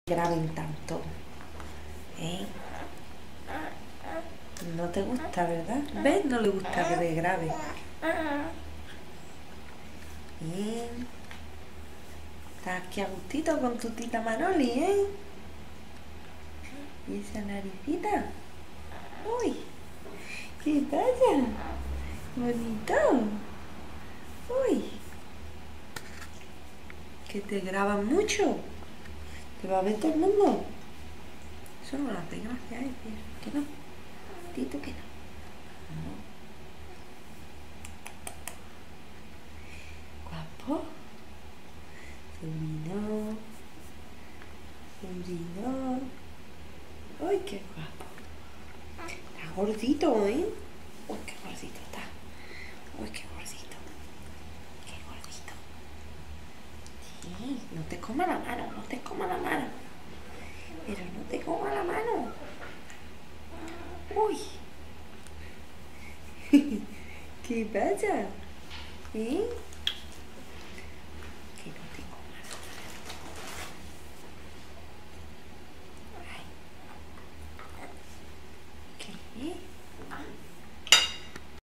Graben tanto. ¿Eh? No te gusta, ¿verdad? ¿Ves? No le gusta que te grabe. Bien. Estás aquí a gustito con tu tita Manoli, ¿eh? ¿Y esa naricita? ¡Uy! ¿Qué pasa? Bonito. ¡Uy! Que te graban mucho. ¿Te va a ver todo el mundo? Eso no lo hace gracia, ¿eh? Que no. Tito, que no. Guapo. Sobrino. Sobrino. ¡Ay, qué guapo! Está gordito, ¿eh? ¡Uy, qué gordito está! ¡Uy, qué gordito! ¡Qué gordito! Sí, no te coma la mano, no te coma la mano. Pero no te coma la mano. ¡Uy! ¿Qué pasa? ¿Eh?